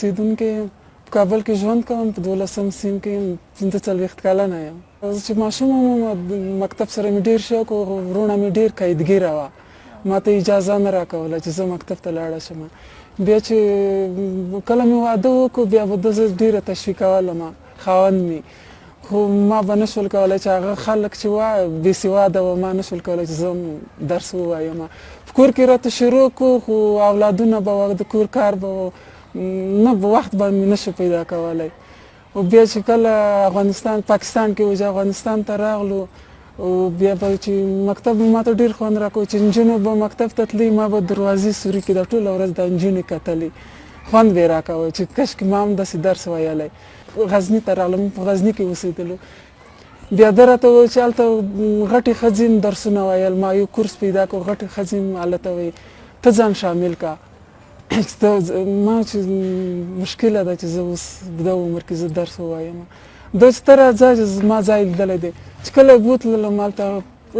اوسېدونکی یم. په کابل کې ژوند کوم. په 12 سیم کې یم. 45 کلنه یم. چې ماشوم وم مکتب سره مې ډېر شوق و. وروڼه مې ډېر قیدګیره وه. ما ته اجازه نه راکوله چې زه مکتب ته لاړه شم. بیا چې کله مې واده وکړو بیا به ده زه ډېره تشویقولم خاوند مې. خو ما به نشول کولی چې هغه خلک چې وه بې سواده وه ما نشول کولی چې زه درس ووایم. په کور کې راته شروع کړو خو اولادونه به وه د کور کار به و نه وخت به مې نشو پیدا کولی. او بیا چې کله افغانستان پاکستان کې و چې افغانستان ته راغلو او بیا به چې مکتب ما ته ډېر خوند راکړو چې نجونو به مکتب ته تلي ما به دروازې سوري کې د ټوله ورځ د نجونې کتلې. خوند به یې راکوه چې کشکې ما هم داسې درس ویلی. غزني ته راغلم. په غزني کې اوسېدلو. بیا ده راته وویل چې هلته غټې ښځې هم درسونه ویل. ما یو کورس پیدا کړو غټې ښځې هم هلته وایي ته ځان شامل کا. ما چې مشکله ده چې زه اوس په دغه عمر کې زه درس ووایم. دا چې ته راځه چې زما ځای لیدلی دی. چې کله بوتللم هلته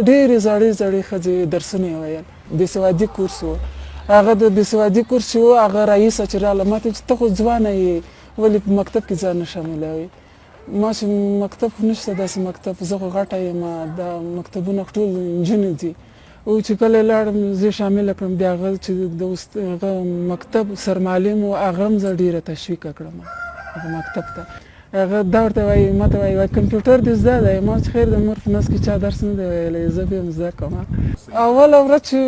ډېرې زړې زړې ښځې درسونه یې ویل. بېسوادي کورس و. هغه د بېسوادي کورس چې و هغه رئیسه چې راغله ما ته چې ته خو ځوانه یې ولې په مکتب کې ځان نه شاملوې. ما چې مکتب خو نشته داسې مکتب زه خو غټه یم دا مکتبونه ټول نجونې دي. او چې کله یې لاړم زه یې شامله کړم بیا هغه چې د هغه مکتب سرمعلم و هغه هم زه ډېره تشویقه کړم هغه مکتب ته. هغه دا ورته وایي ما ته وایي کمپیوټر دې زده دی. ما چې خیر د مور په نس کې چا درس نه دی ویلی زه به یې هم زده کړم. اوله ورځ چې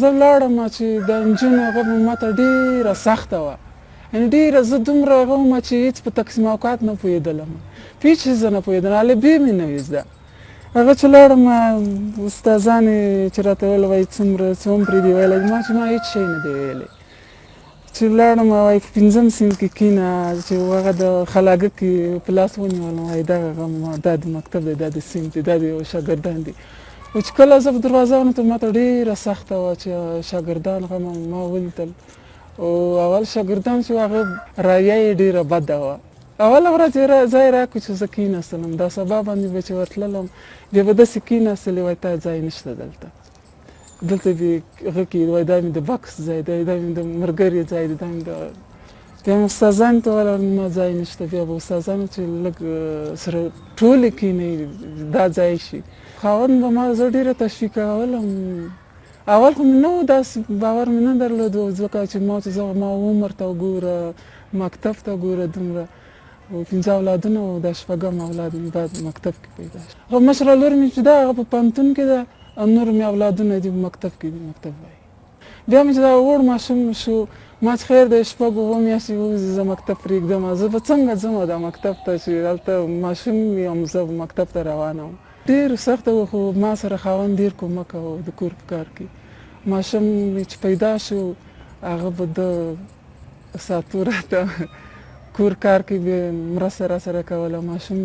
زه لاړم چې د نجونو هغه به ما ته ډېره سخته وه. یعنې ډېره زه دومره هغه وم چې هېڅ په تقسیم اوقات نه پوهېدلم. په هېڅ شي زه نه پوهېدلم. الفبې مې نه وې زده. هغه چې لاړم استادانې چې راته ویل وایي څه هم پرې دي ویلی ما چې ما هېڅ شی نه دی ویلی. چې لاړم وایي په 5 سیم کې کښېنه چې هغه د خلاګه کې په لاس ونیولم وایي دا د مکتب دی دا د سیم دی دا د شاګردان دي. او چې کله زه په دروازه ونوتم ما ته ډېره سخته وه چې شاګردان ما ولیدل. او اول شاګردان چې هغه رایه یې ډېره بده وه. اوله ورځ یې ځای راکړو چې زه کښېناستلم. دا سبا باندې به چې ورتللم بیا به داسې کښېناستلې وایي تا ځای نشته دلته دې هغه کې وایي دا مې د بکس ځای دی دا مې د ملګري ځای دی دا مې د بیا مې استادانو ته وویل ما ځای نشته. بیا به استادانو چې لږ سره ټولې کښېنئ دا ځای شي. خاوند به ما زه ډېره تشویقولم. اول خو مې نه و داسې باور مې نه درلود ځکه چې ما عمر ته وګوره مکتب ته وګوره دومره 5 اولادونه و دا 6م اولاد مې بعد مکتب کې پیدا شو. خو مشره لور مې چې ده هغه په پوهنتون کې ده او نور مې اولادونه دي په مکتب کې دي مکتب وایي. بیا مې چې دا وړ ماشوم شو ما چې خیر د 6 میاشتې ووځي زه مکتب پرېږدم زه به څنګه ځم دا مکتب ته چې هلته ماشوم یم زه مکتب ته روانه وم. ډېر سخته وه خو ما سره خاوند ډېر کومک کوه د کور په کار کې. ماشوم چې پیدا شو هغه به د ساتو راته کور کار کې به مرسته راسره کوله. ماشوم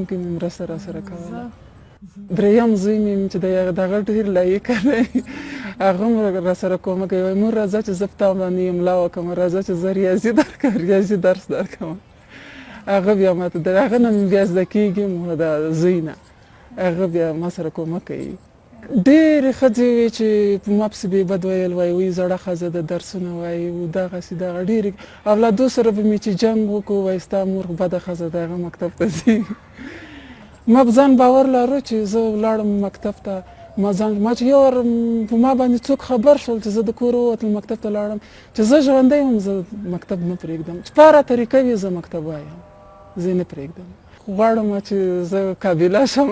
کې مې مرسته راسره کوله. 3م زوی مې چې د هغه ډېر لایقه دی هغه هم راسره کومک کوي. وایي مور راځه چې زه په تا باندې املا وکړم راځه چې زه ریاضي درس درکړم. هغه بیا ما ته هغه نه مې بیا زده کېږم د زوی نه هغه بیا ما سره کومک کوي. ډېرې ښځې وې چې په ما پسې بې بد ویل وایي زړه ښځه د درسونه وایي دغسې دغه ډېرې اولادو سره به مې چې جنګ وکړو وایي ستا مور بده ښځه ده هغه مکتب ته ځي. ما په ځان باور لرو چې زه ولاړم مکتب ته. ما چې یو وار په ما باندې څوک خبر شول چې زه د کور ووتلم مکتب ته لاړم چې زه ژوندی یم زه مکتب نه پرېږدم چې په هره طریقه وي زه مکتب وایم زه یې نه پرېږدم. غواړم چې زه قابله شم